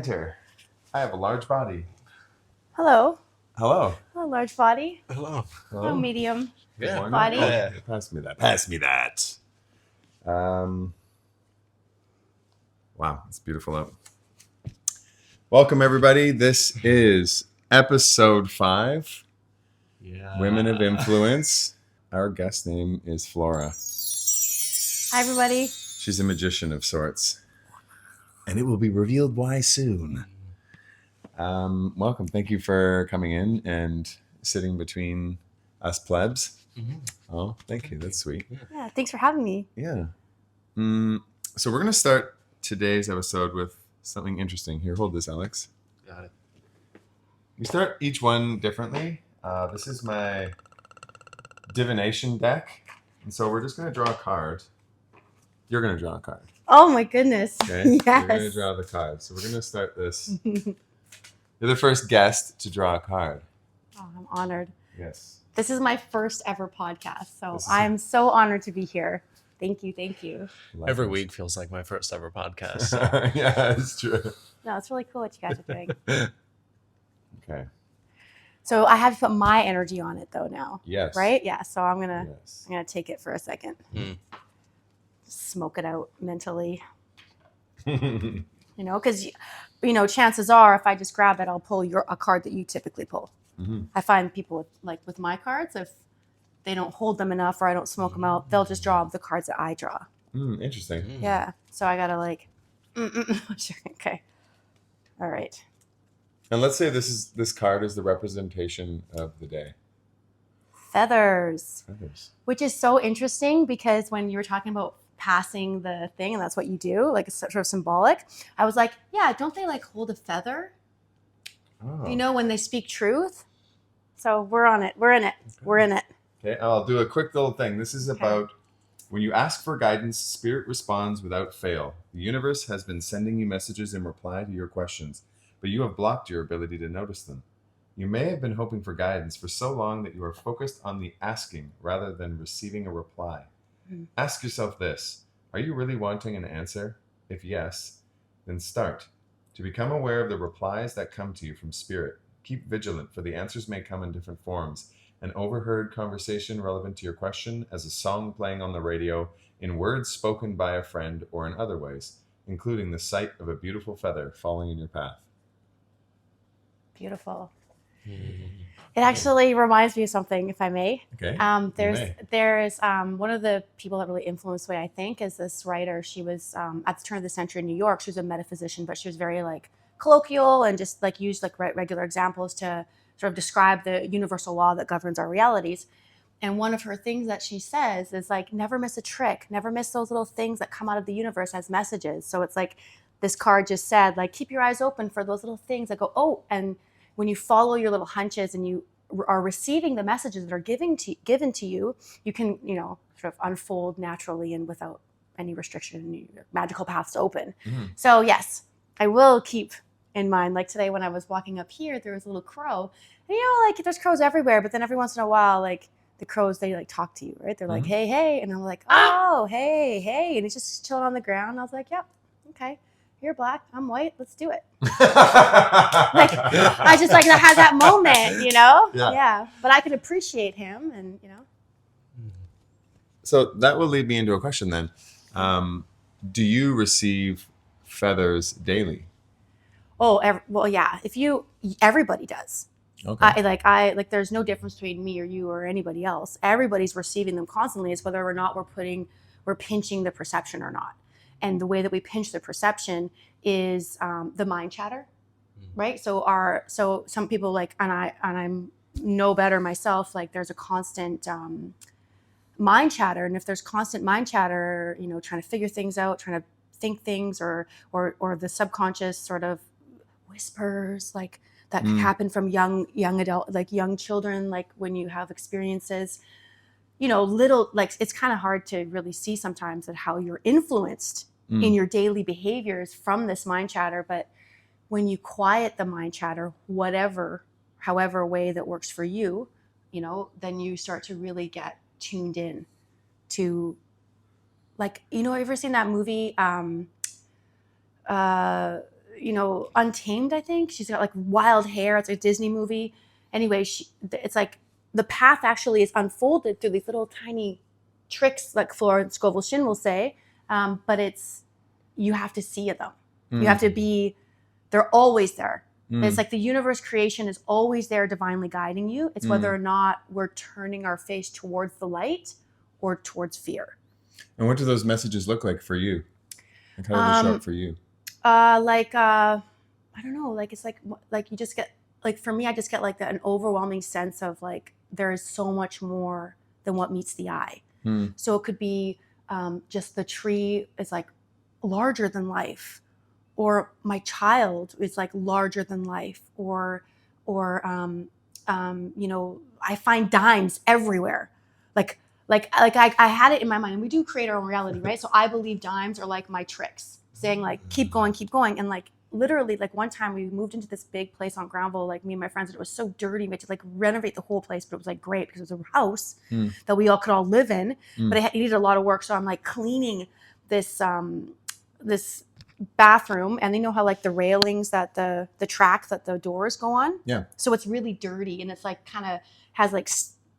enter. I have a large body. Hello. Hello. Hello, large body. Hello. Hello, medium Good morning. body. Pass me that. Pass me that. Wow, it's beautiful out. Welcome, everybody. This is episode 5. Women of Influence. Our guest name is Flora. Hi, everybody. She's a magician of sorts. And it will be revealed why soon. Welcome. Thank you for coming in and sitting between us plebs. Mm-hmm. Oh, thank you. That's sweet. Yeah, thanks for having me. Yeah. So we're going to start today's episode with something interesting. Here, hold this, Alex. Got it. We start each one differently. This is my divination deck. And so we're just going to draw a card. You're going to draw a card. Oh, my goodness. Okay? Yes. You're going to draw the card. So we're going to start this. You're the first guest to draw a card. Oh, I'm honored. Yes. This is my first ever podcast, so I'm so honored to be here. Thank you. Thank you. Every week feels like my first ever podcast. So. Yeah, it's true. No, it's really cool what you guys are doing. Okay. So I have to put my energy on it, though, now. Yes. Right? Yeah, so I'm gonna take it for a second. Smoke it out mentally. Because chances are if I just grab it, I'll pull a card that you typically pull. Mm-hmm. I find people with my cards, if they don't hold them enough or I don't smoke them out, they'll just draw the cards that I draw. Interesting. Yeah. So I gotta okay. All right. And let's say this card is the representation of the day. Feathers. Which is so interesting because when you were talking about passing the thing and that's what you do, like it's sort of symbolic, I was like, yeah, don't they hold a feather? Oh. When they speak truth. So we're on it. We're in it. Okay. We're in it. Okay, I'll do a quick little thing. This is about when you ask for guidance, spirit responds without fail. The universe has been sending you messages in reply to your questions, but you have blocked your ability to notice them. You may have been hoping for guidance for so long that you are focused on the asking rather than receiving a reply. Ask yourself this: are you really wanting an answer? If yes, then start. To become aware of the replies that come to you from spirit, keep vigilant, for the answers may come in different forms. An overheard conversation relevant to your question, as a song playing on the radio, in words spoken by a friend, or in other ways, including the sight of a beautiful feather falling in your path. Beautiful. It actually reminds me of something, if I may. Okay. There's one of the people that really influenced me, I think, is this writer. She was at the turn of the century in New York. She was a metaphysician, but she was very colloquial and just used regular examples to sort of describe the universal law that governs our realities. And one of her things that she says is never miss a trick, never miss those little things that come out of the universe as messages. So it's this card just said, keep your eyes open for those little things that go, oh, and when you follow your little hunches and you are receiving the messages that are given to you, you can, sort of unfold naturally and without any restriction, and your magical paths open. Mm-hmm. So yes, I will keep in mind, today when I was walking up here, there was a little crow. And, there's crows everywhere, but then every once in a while, the crows, they talk to you, right? They're like, hey, hey. And I'm like, oh, hey, hey. And he's just chilling on the ground. I was like, yep, okay. You're black, I'm white, let's do it. I just had that moment, Yeah. But I could appreciate him and, So that will lead me into a question then. Do you receive feathers daily? Oh, well, yeah. Everybody does. Okay. There's no difference between me or you or anybody else. Everybody's receiving them constantly. It's whether or not we're pinching the perception or not. And the way that we pinch the perception is the mind chatter, right? So some people and I'm no better myself. There's a constant mind chatter, and if there's constant mind chatter, trying to figure things out, trying to think things, or the subconscious sort of whispers that can happen from young adult, young children, when you have experiences. Little, it's kind of hard to really see sometimes at how you're influenced in your daily behaviors from this mind chatter. But when you quiet the mind chatter, however way that works for you, then you start to really get tuned in to, have you ever seen that movie? Untamed, I think. She's got like wild hair. It's a Disney movie. Anyway, it's like the path actually is unfolded through these little tiny tricks, like Flora Scovel Shin will say, but you have to see them. You have to be, they're always there. It's like the universe creation is always there divinely guiding you. It's whether or not we're turning our face towards the light or towards fear. And what do those messages look like for you? Like how do they show up for you? I don't know, like it's like you just get, like for me, I just get like an overwhelming sense of like there is so much more than what meets the eye. So it could be just the tree is like larger than life, or my child is like larger than life, or I find dimes everywhere, like I had it in my mind, and we do create our own reality, right? So I believe dimes are like my tricks, saying like keep going, and like literally, like one time we moved into this big place on Granville, like me and my friends, and it was so dirty. We had to like renovate the whole place, but it was like great because it was a house that we all could all live in. But it needed a lot of work, so I'm like cleaning this this bathroom, and you know how like the railings that the track that the doors go on. Yeah. So it's really dirty, and it's like kind of has like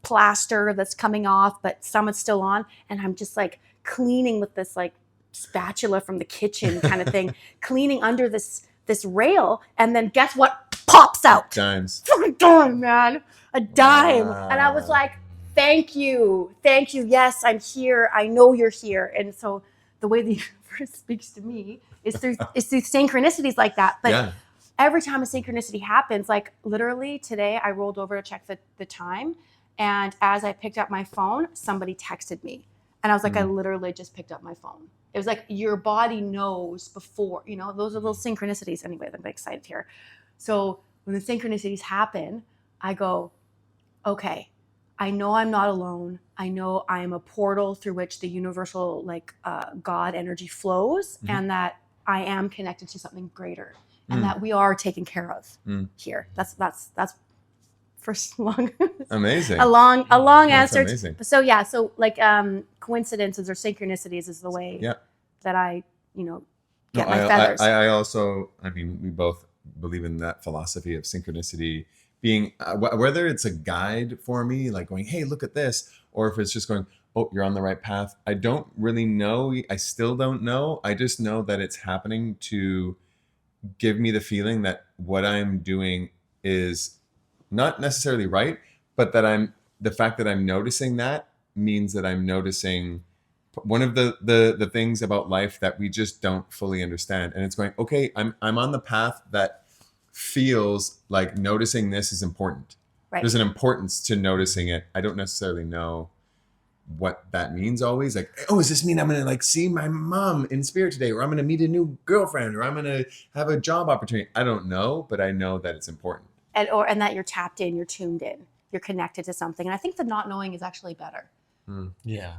plaster that's coming off, but some is still on, and I'm just like cleaning with this like spatula from the kitchen kind of thing, cleaning under this rail, and then guess what pops out? Dimes. Fucking dime, man. A dime. Wow. And I was like, thank you. Yes, I'm here. I know you're here. And so the way the universe speaks to me is through synchronicities like that. But every time a synchronicity happens, like literally today I rolled over to check the time, and as I picked up my phone, somebody texted me. And I was like, I literally just picked up my phone. It was like your body knows before, those are little synchronicities. Anyway, I'm excited here. So when the synchronicities happen, I go, okay, I know I'm not alone. I know I am a portal through which the universal God energy flows, and that I am connected to something greater, and that we are taken care of here. That's first long amazing a long That's answer. amazing. So like coincidences or synchronicities is the way that I get my feathers. I also, we both believe in that philosophy of synchronicity being whether it's a guide for me, like going, hey, look at this, or if it's just going, oh, you're on the right path. I don't really know. I still don't know. I just know that it's happening to give me the feeling that what I'm doing is not necessarily right, but that the fact that I'm noticing that means that I'm noticing one of the things about life that we just don't fully understand. And it's going, okay, I'm on the path that feels like noticing this is important. Right. There's an importance to noticing it. I don't necessarily know what that means always. Like, oh, does this mean I'm going to see my mom in spirit today, or I'm going to meet a new girlfriend, or I'm going to have a job opportunity? I don't know, but I know that it's important. And that you're tapped in, you're tuned in, you're connected to something. And I think the not knowing is actually better. Yeah.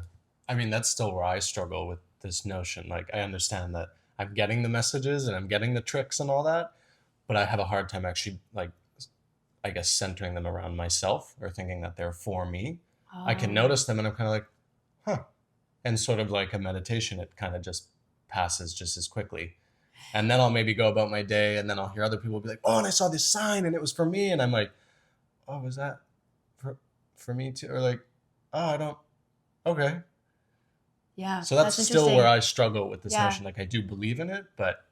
That's still where I struggle with this notion. Like, I understand that I'm getting the messages and I'm getting the tricks and all that, but I have a hard time actually, I guess, centering them around myself or thinking that they're for me. Oh. I can notice them and I'm kind of like, huh. And sort of like a meditation, it kind of just passes just as quickly. And then I'll maybe go about my day, and then I'll hear other people be like, oh, and I saw this sign and it was for me. And I'm like, oh, was that for me too? Or like, oh, I don't, okay. Yeah. So that's still where I struggle with this notion. Like, I do believe in it, but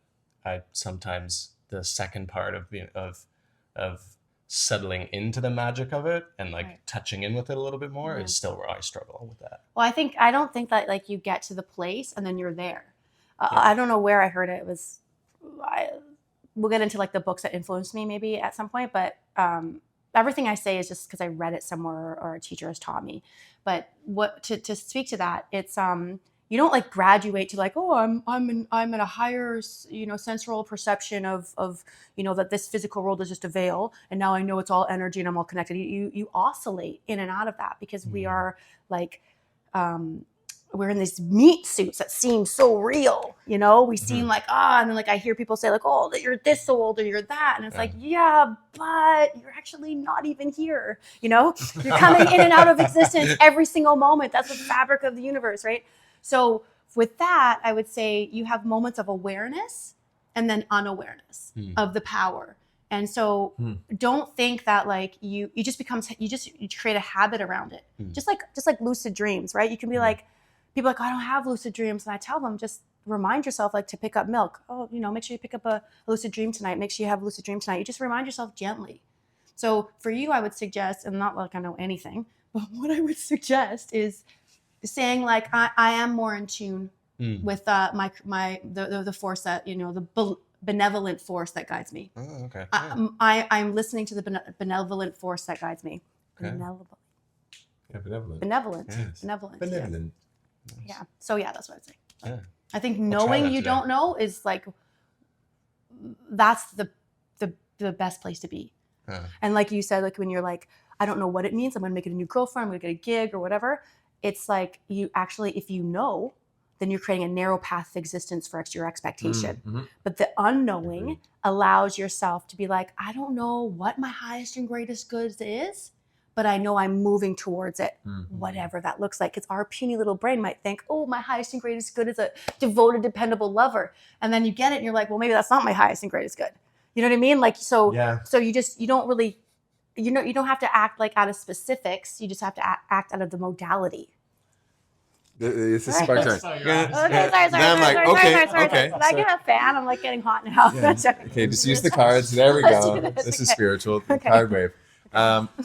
I sometimes the second part of settling into the magic of it and touching in with it a little bit more is still where I struggle with that. Well, I don't think that you get to the place and then you're there. I don't know where I heard it. It was, we'll get into the books that influenced me maybe at some point, but everything I say is just because I read it somewhere or a teacher has taught me. But what to speak to that, it's you don't graduate to oh, I'm in a higher sensual perception of that this physical world is just a veil, and now I know it's all energy and I'm all connected. You oscillate in and out of that because we are we're in these meat suits that seem so real, we seem and then I hear people say oh, that you're this old or you're that. And it's yeah, but you're actually not even here. You're coming in and out of existence every single moment. That's the fabric of the universe, right? So with that, I would say you have moments of awareness and then unawareness of the power. And so don't think that like you create a habit around it. Just like lucid dreams, right? You can be like, people are like, I don't have lucid dreams. And I tell them, just remind yourself like to pick up milk. Oh, make sure you pick up a lucid dream tonight. Make sure you have a lucid dream tonight. You just remind yourself gently. So for you, I would suggest, and not like I know anything, but what I would suggest is saying like, I am more in tune with the force that, the benevolent force that guides me. Oh, okay. I'm listening to the benevolent force that guides me. Okay. Benevolent. Benevolent. Yes. Benevolent. Yeah. So yeah, that's what I'd say. Yeah. I think knowing you don't know is like, that's the best place to be. And like you said, like when you're like, I don't know what it means, I'm going to make it a new girlfriend, I'm going to get a gig or whatever. It's like you actually, if you know, then you're creating a narrow path of existence for your expectation. But the unknowing allows yourself to be like, I don't know what my highest and greatest good is, but I know I'm moving towards it, whatever that looks like. Because our puny little brain might think, oh, my highest and greatest good is a devoted, dependable lover. And then you get it and you're like, well, maybe that's not my highest and greatest good. You know what I mean? Like, so you don't really, you don't have to act like out of specifics. You just have to act out of the modality. It's a spark time. Sorry. Did I get a fan? I'm like getting hot now. Yeah. Okay, just use the cards. There we go. This is spiritual. Card wave.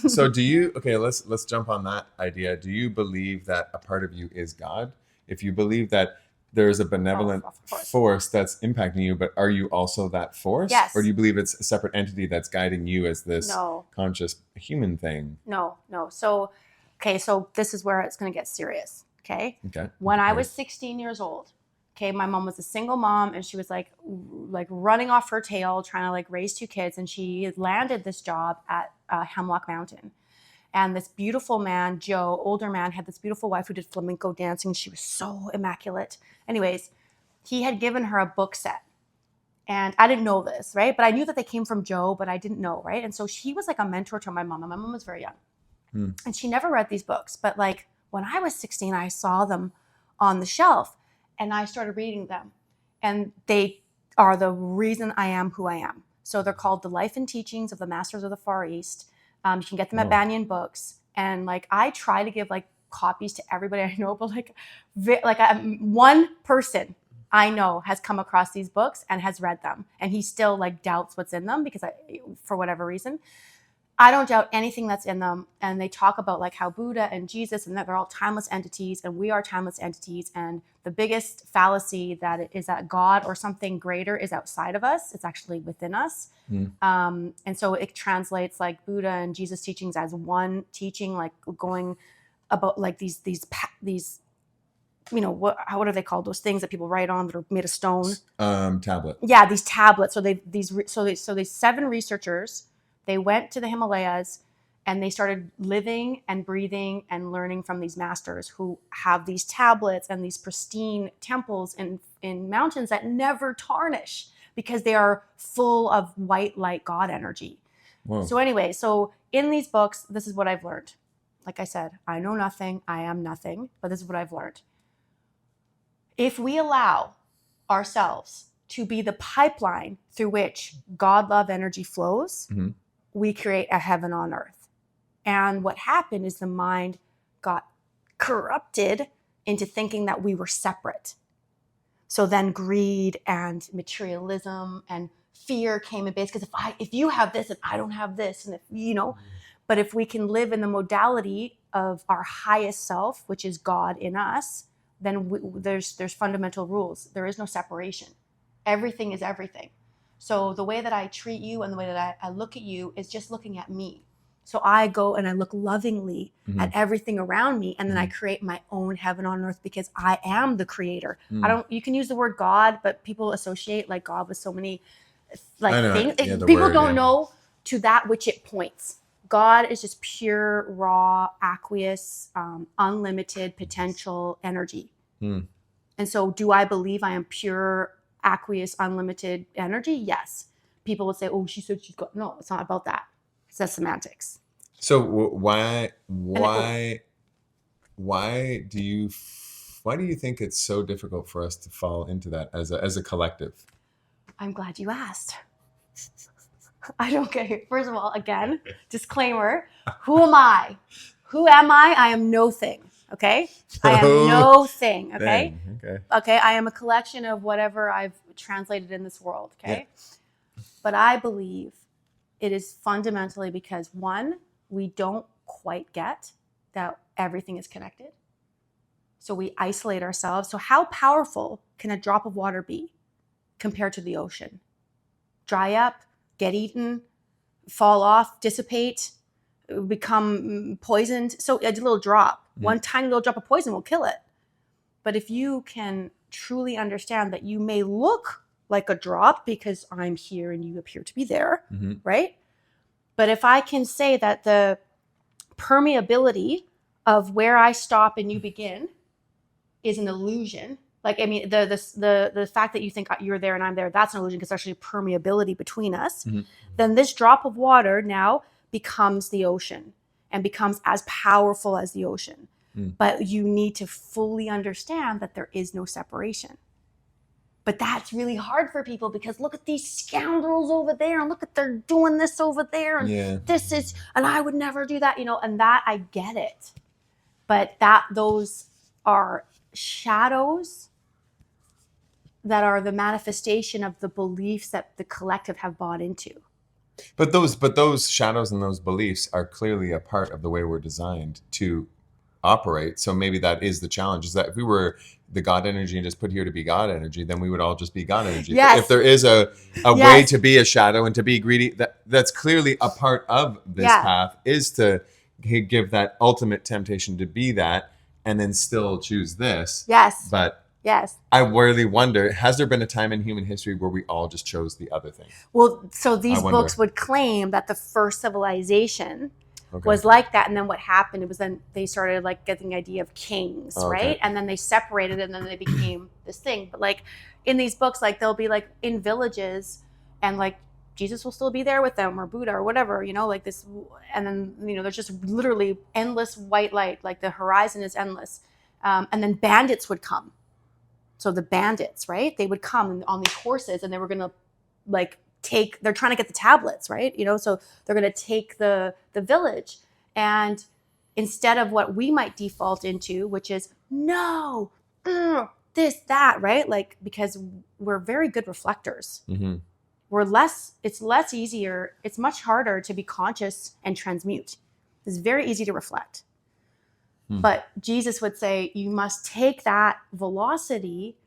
So do you, let's jump on that idea. Do you believe that a part of you is God? If you believe that there is a benevolent force that's impacting you, but are you also that force? Yes. Or do you believe it's a separate entity that's guiding you as this conscious human thing? No. So this is where it's going to get serious. Okay. Okay. When I was 16 years old, my mom was a single mom and she was like running off her tail, trying to like raise 2 kids. And she landed this job at Hemlock Mountain. And this beautiful man, Joe, older man, had this beautiful wife who did flamenco dancing. She was so immaculate. Anyways, he had given her a book set. And I didn't know this, right? But I knew that they came from Joe, but I didn't know, right? And so he was like a mentor to my mom. And my mom was very young. And she never read these books. But like when I was 16, I saw them on the shelf and I started reading them. And they are the reason I am who I am. So they're called The Life and Teachings of the Masters of the Far East. You can get them at Banyan Books. And like, I try to give like copies to everybody I know, but one person I know has come across these books and has read them. And he still like doubts what's in them because for whatever reason, I don't doubt anything that's in them. And they talk about like how Buddha and Jesus and that they're all timeless entities and we are timeless entities. And the biggest fallacy is that God or something greater is outside of us. It's actually within us. And so it translates like Buddha and Jesus teachings as one teaching, like going about like these what are they called? Those things that people write on that are made of stone. Tablet. Yeah, these tablets. So these 7 researchers, they went to the Himalayas and they started living and breathing and learning from these masters who have these tablets and these pristine temples in mountains that never tarnish because they are full of white light God energy. Whoa. So anyway, in these books, this is what I've learned. Like I said, I know nothing, I am nothing, but this is what I've learned. If we allow ourselves to be the pipeline through which God love energy flows, we create a heaven on earth. And what happened is the mind got corrupted into thinking that we were separate. So then greed and materialism and fear came in base because if you have this and I don't have this, and but if we can live in the modality of our highest self, which is God in us, then there's fundamental rules. There is no separation. Everything is everything. So the way that I treat you and the way that I look at you is just looking at me. So I go and I look lovingly at everything around me, and then I create my own heaven on earth because I am the creator. You can use the word God, but people associate like God with so many things. People don't know to that which it points. God is just pure, raw, aqueous, unlimited potential energy. And so do I believe I am pure, aqueous, unlimited energy? Yes. People would say, oh, she said she's got, no, it's not about that. That's semantics. So why do you think it's so difficult for us to fall into that as a collective? I'm glad you asked. I don't care. First of all, again, disclaimer, who am I? Who am I? I am no thing, okay? I am no thing, okay? Okay. Okay, I am a collection of whatever I've translated in this world, okay? Yeah. But I believe it is fundamentally because, one, we don't quite get that everything is connected. So we isolate ourselves. So how powerful can a drop of water be compared to the ocean? Dry up, get eaten, fall off, dissipate, become poisoned. So a little drop, one tiny little drop of poison will kill it. But if you can truly understand that you may look like a drop because I'm here and you appear to be there, right? But if I can say that the permeability of where I stop and you begin is an illusion. Like, I mean, the fact that you think you're there and I'm there, that's an illusion because there's actually permeability between us. Then this drop of water now becomes the ocean and becomes as powerful as the ocean. But you need to fully understand that there is no separation. But that's really hard for people because look at these scoundrels over there and look at they're doing this over there and this is, and I would never do that, you know, and that I get it. But those are shadows that are the manifestation of the beliefs that the collective have bought into. But those shadows and those beliefs are clearly a part of the way we're designed to operate. So maybe that is the challenge, is that if we were the God energy and just put here to be God energy, then we would all just be God energy. Yes. But if there is a way to be a shadow and to be greedy, that's clearly a part of this path, is to give that ultimate temptation to be that and then still choose this. Yes. But I really wonder, has there been a time in human history where we all just chose the other thing? Well, so these books would claim that the first civilization was like that, and then what happened, it was then they started like getting the idea of kings, right? And then they separated and then they became this thing. But like in these books, like they'll be like in villages and like Jesus will still be there with them, or Buddha or whatever, you know, like this. And then, you know, there's just literally endless white light, like the horizon is endless. And then bandits would come. So the bandits, right? They would come on these horses and they were going to like they're trying to get the tablets, right? You know, so they're going to take the village. And instead of what we might default into, which is no, this, that, right? Like, because we're very good reflectors. It's less easier. It's much harder to be conscious and transmute. It's very easy to reflect. But Jesus would say, you must take that velocity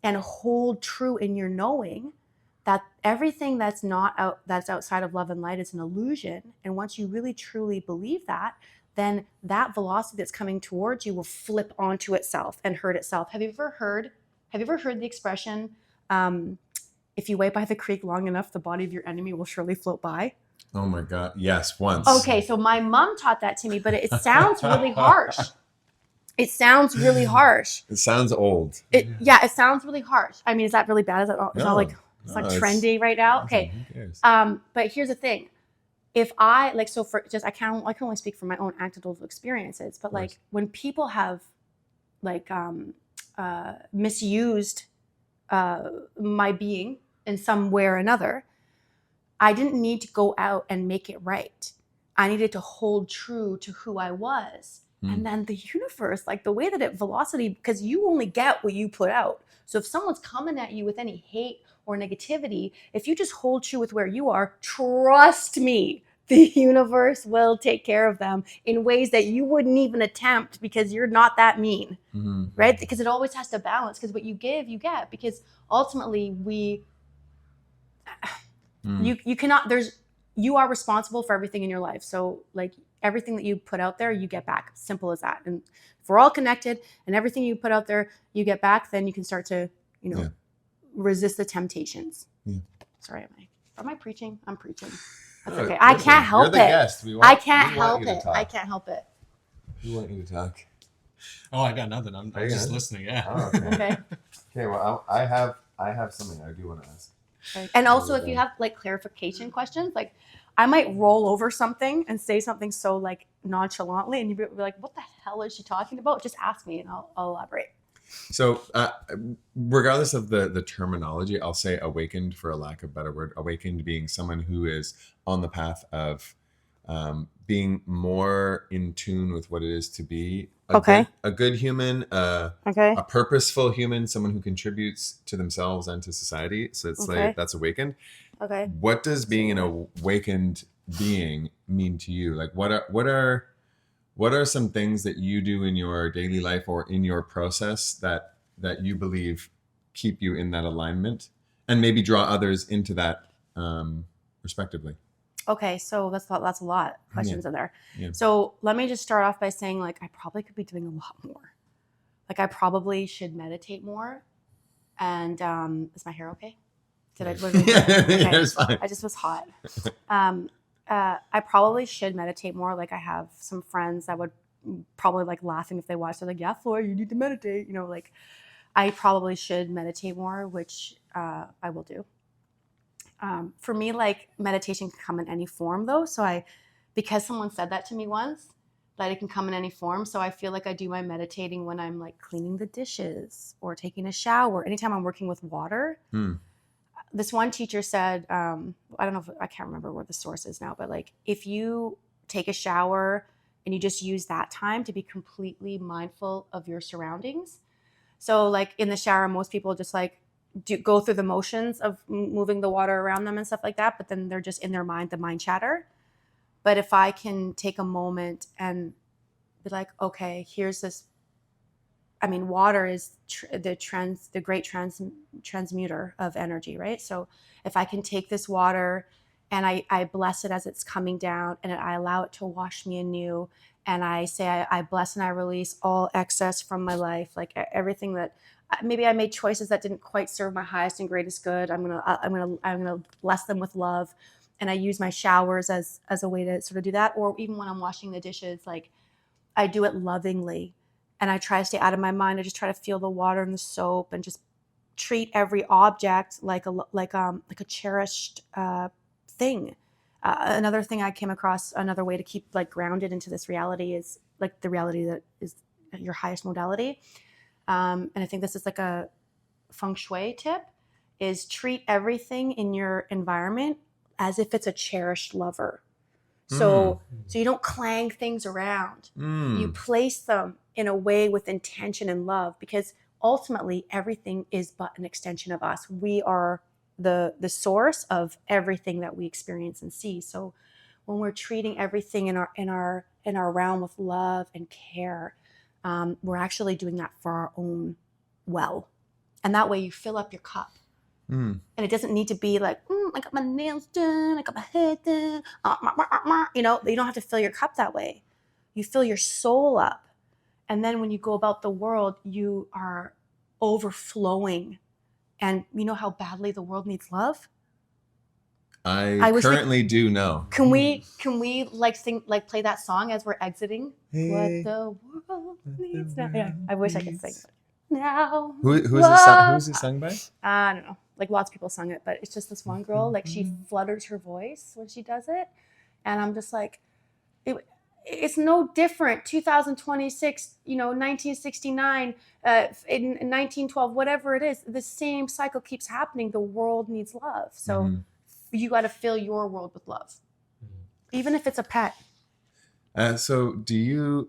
and hold true in your knowing that everything that's that's outside of love and light is an illusion. And once you really truly believe that, then that velocity that's coming towards you will flip onto itself and hurt itself. Have you ever heard the expression, if you wait by the creek long enough, the body of your enemy will surely float by? Oh my God. Yes, once. Okay, so my mom taught that to me, but it sounds really harsh. It sounds really harsh. It sounds old. It sounds really harsh. I mean, is that really bad? Is that it's not like it's like trendy right now? Okay. Who cares? But here's the thing. If I like, so for just I can only speak from my own anecdotal experiences, but like when people have like misused my being in some way or another, I didn't need to go out and make it right. I needed to hold true to who I was. And then the universe, like the way that velocity, because you only get what you put out. So if someone's coming at you with any hate or negativity, if you just hold true with where you are, trust me, the universe will take care of them in ways that you wouldn't even attempt because you're not that mean, right? Because it always has to balance, because what you give, you get, because ultimately you cannot, you are responsible for everything in your life. So like everything that you put out there, you get back. Simple as that. And if we're all connected and everything you put out there, you get back, then you can start to, resist the temptations. Sorry, am I preaching? I'm preaching. That's okay. I can't help it. You're the guest. I can't help it. I can't help it. We want you to talk. Oh, I got nothing. I'm just listening. Yeah. Oh, okay. Okay. Well, I have something I do want to ask. Okay. And also, if you have like clarification questions, like I might roll over something and say something so like nonchalantly, and you'd be like, "What the hell is she talking about?" Just ask me, and I'll elaborate. So, regardless of the terminology, I'll say awakened for a lack of a better word. Awakened being someone who is on the path of being more in tune with what it is to be a good human, a purposeful human, someone who contributes to themselves and to society. So it's like that's awakened. Okay. What does being an awakened being mean to you? Like what are some things that you do in your daily life or in your process that you believe keep you in that alignment and maybe draw others into that respectively? Okay, so that's a lot of questions in there. Yeah. So let me just start off by saying, like, I probably could be doing a lot more. Like, I probably should meditate more. And is my hair okay? Did I? Okay. It's fine. I just was hot. I probably should meditate more. Like, I have some friends that would probably like laughing if they watched. They're like, "Yeah, Flora, you need to meditate." You know, like, I probably should meditate more, which I will do. For me, like, meditation can come in any form though. So because someone said that to me once, that it can come in any form. So I feel like I do my meditating when I'm like cleaning the dishes or taking a shower, anytime I'm working with water. This one teacher said, I don't know I can't remember where the source is now, but like, if you take a shower and you just use that time to be completely mindful of your surroundings. So like in the shower, most people just like go through the motions of moving the water around them and stuff like that, but then they're just in their mind, the mind chatter. But if I can take a moment and be like, okay, here's this. I mean, water is the great transmuter of energy, right? So if I can take this water and I bless it as it's coming down, and I allow it to wash me anew, and I say I bless and I release all excess from my life, like everything that maybe I made choices that didn't quite serve my highest and greatest good. I'm gonna bless them with love, and I use my showers as a way to sort of do that. Or even when I'm washing the dishes, like, I do it lovingly, and I try to stay out of my mind. I just try to feel the water and the soap, and just treat every object like a cherished thing. Another thing I came across, another way to keep like grounded into this reality, is like the reality that is your highest modality. And I think this is like a feng shui tip, is treat everything in your environment as if it's a cherished lover. So you don't clang things around. You place them in a way with intention and love, because ultimately everything is but an extension of us. We are the source of everything that we experience and see. So when we're treating everything in our realm with love and care, we're actually doing that for our own well. And that way you fill up your cup. And it doesn't need to be like, I got my nails done, I got my hair done. You know, you don't have to fill your cup that way. You fill your soul up. And then when you go about the world, you are overflowing. And you know how badly the world needs love? I currently do know. Can we like sing, like play that song as we're exiting? Hey, what the world needs now. Yeah, I wish I could sing it. Now. Who's it sung by? I don't know. Like, lots of people sung it, but it's just this one girl, like, she flutters her voice when she does it. And I'm just like, it's no different. 2026, 1969, in 1912, whatever it is, the same cycle keeps happening. The world needs love. So you got to fill your world with love, even if it's a pet. So do you,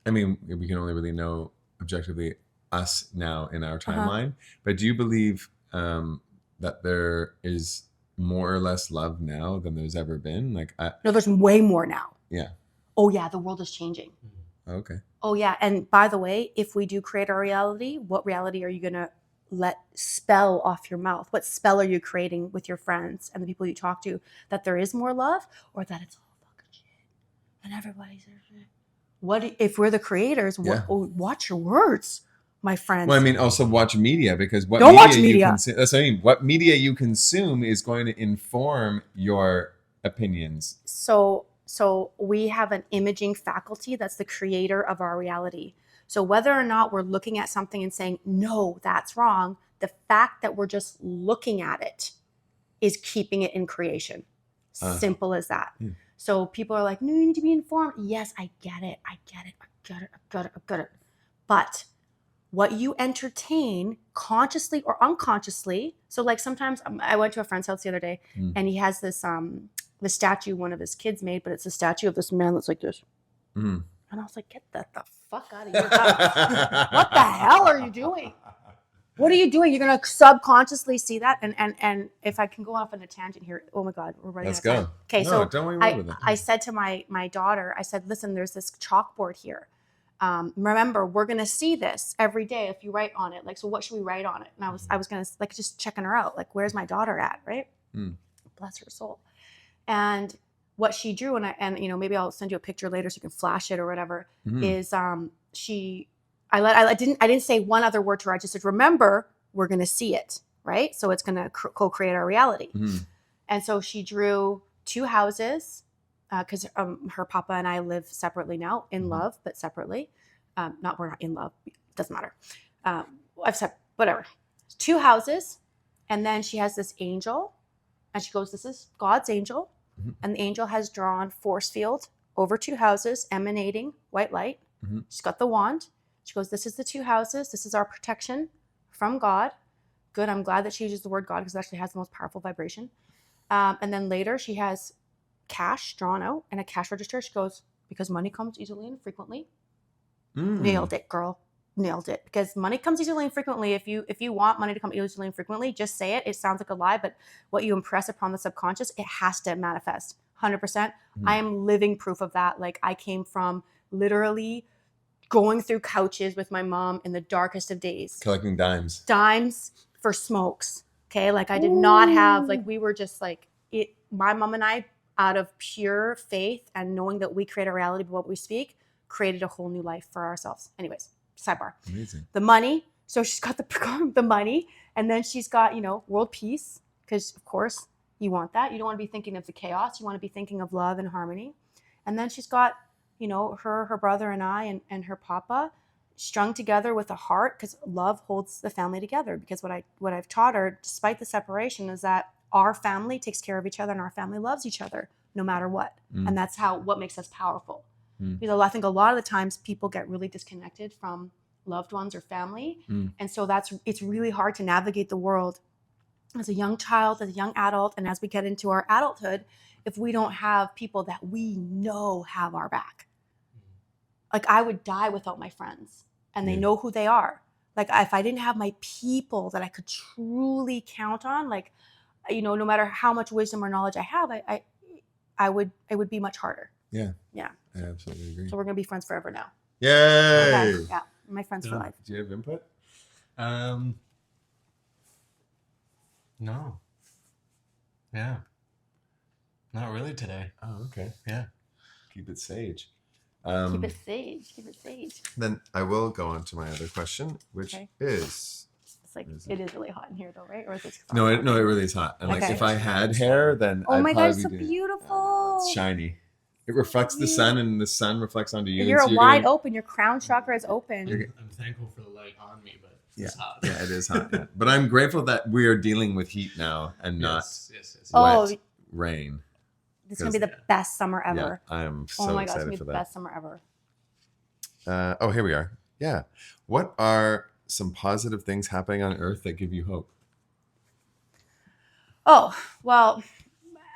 I mean, we can only really know objectively us now in our timeline, but do you believe that there is more or less love now than there's ever been? Like, no, there's way more now. Yeah. Oh yeah, the world is changing. Okay. Oh yeah, and by the way, if we do create our reality, what reality are you gonna let spell off your mouth? What spell are you creating with your friends and the people you talk to? That there is more love, or that it's all fucking shit and everybody's shit? What if we're the creators? Watch your words, my friends. Well, I mean, also watch media, because what Don't media watch media. you consume, that's what I mean. What media you consume is going to inform your opinions. So we have an imaging faculty that's the creator of our reality. So whether or not we're looking at something and saying, no, that's wrong, the fact that we're just looking at it is keeping it in creation. Simple as that. So people are like, no, you need to be informed. Yes, I get it. I get it. But what you entertain consciously or unconsciously. So like sometimes I went to a friend's house the other day and he has this the statue one of his kids made, but it's a statue of this man that's like this. And I was like, get the fuck out of your house. What the hell are you doing? What are you doing? You're going to subconsciously see that. And if I can go off on a tangent here, oh my God, we're running Let's out of time. go. Okay, No, so don't worry about it. I said to my daughter, I said, listen, there's this chalkboard here. Remember, we're going to see this every day if you write on it. Like, so what should we write on it? And I was going to, like, just checking her out. Like, where's my daughter at, right? Bless her soul. And what she drew, and you know, maybe I'll send you a picture later so you can flash it or whatever, is I didn't say one other word to her. I just said, remember, we're going to see it, right? So it's going to co-create our reality. And so she drew 2 houses because her papa and I live separately now, in love, but separately. We're not in love. It doesn't matter. I've said, whatever. 2 houses. And then she has this angel. And she goes, this is God's angel. And the angel has drawn force field over 2 houses, emanating white light. She's got the wand. She goes, this is the 2 houses. This is our protection from God. Good. I'm glad that she uses the word God because it actually has the most powerful vibration. And then later she has cash drawn out and a cash register. She goes, because money comes easily and frequently. Nailed it, girl. Nailed it. Because money comes easily and frequently. If you want money to come easily and frequently, just say it. It sounds like a lie, but what you impress upon the subconscious, it has to manifest 100%. I am living proof of that. Like, I came from literally going through couches with my mom in the darkest of days. Collecting dimes For smokes. Okay. Like, I did not have, like, we were just like it. My mom and I, out of pure faith and knowing that we create a reality by what we speak, created a whole new life for ourselves. Anyways, sidebar. Amazing. The money. So she's got the money, and then she's got, you know, world peace, because of course you want that. You don't want to be thinking of the chaos. You want to be thinking of love and harmony. And then she's got, you know, her brother and I and her papa strung together with a heart, because love holds the family together. Because what I've taught her, despite the separation, is that our family takes care of each other and our family loves each other no matter what. And that's what makes us powerful. Because I think a lot of the times people get really disconnected from loved ones or family. And so it's really hard to navigate the world as a young child, as a young adult, and as we get into our adulthood, if we don't have people that we know have our back. Like, I would die without my friends, and they know who they are. Like, if I didn't have my people that I could truly count on, like, you know, no matter how much wisdom or knowledge I have, it would be much harder. Yeah. I absolutely agree. So we're gonna be friends forever now. Yay! Okay. Yeah, my friends for life. Do you have input? No. Yeah. Not really today. Oh, okay. Yeah. Keep it sage. Keep it sage. Then I will go on to my other question, which is... It's like, it is really hot in here though, right? Or is it? No, it really is hot. And like, if I had hair, then oh I'd my God, it's so probably beautiful. It's shiny. It reflects the sun, and the sun reflects onto you. You're wide open. Your crown chakra is open. I'm thankful for the light on me, but it's hot. Yeah, it is hot. Yeah. But I'm grateful that we are dealing with heat now and not wet rain. This is going to be the best summer ever. Yeah, I am so oh my God, excited it's going to for be the that. best summer ever. Here we are. Yeah. What are some positive things happening on Earth that give you hope? Oh, well,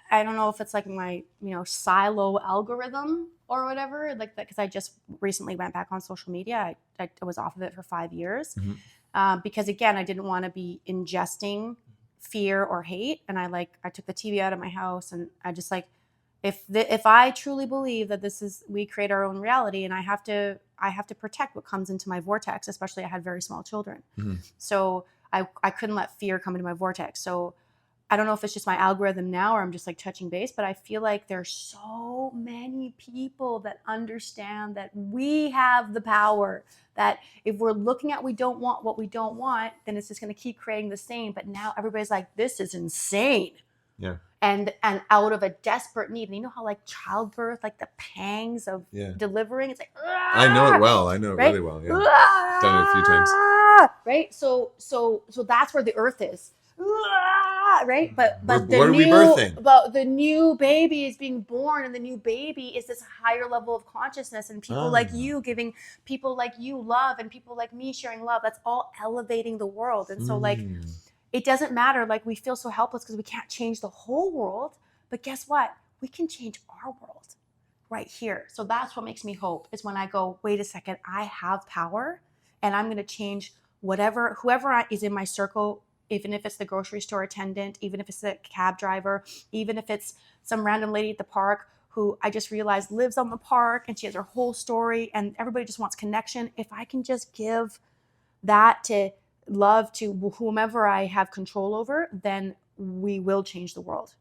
I don't know if it's like my, silo algorithm or whatever, like that, because I just recently went back on social media. I was off of it for 5 years because, again, I didn't want to be ingesting fear or hate. And I took the TV out of my house, and I just if I truly believe that we create our own reality, and I have to protect what comes into my vortex, especially I had very small children. So I couldn't let fear come into my vortex. So I don't know if it's just my algorithm now or I'm just touching base, but I feel like there's so many people that understand that we have the power, that if we're looking at what we don't want, then it's just going to keep creating the same. But now everybody's like, this is insane. Yeah. And out of a desperate need. And you know how childbirth, the pangs of delivering, it's like, I know it well. I know it really well. Yeah. Done it a few times. Right. So that's where the earth is. right? But What are we birthing? But the new baby is being born, and the new baby is this higher level of consciousness, and people like you giving people like you love, and people like me sharing love. That's all elevating the world. And so like it doesn't matter, like we feel so helpless because we can't change the whole world, but guess what? We can change our world right here. So that's what makes me hope, is when I go, wait a second, I have power, and I'm going to change whoever is in my circle, even if it's the grocery store attendant, even if it's a cab driver, even if it's some random lady at the park who I just realized lives on the park and she has her whole story and everybody just wants connection. If I can just give that to love to whomever I have control over, then we will change the world.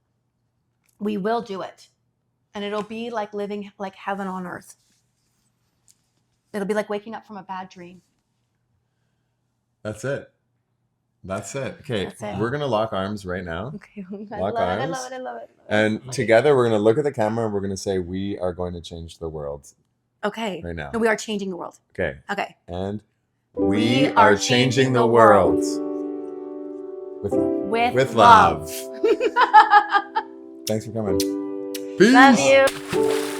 We will do it. And it'll be like living like heaven on earth. It'll be like waking up from a bad dream. That's it. Okay, That's it. we're going to lock arms right now. Okay. Lock I love arms. it. And together we're going to look at the camera and we're going to say, we are going to change the world. Okay. Right now. No, we are changing the world. Okay. Okay. And we are changing the world. With love. Thanks for coming. Peace. Love you.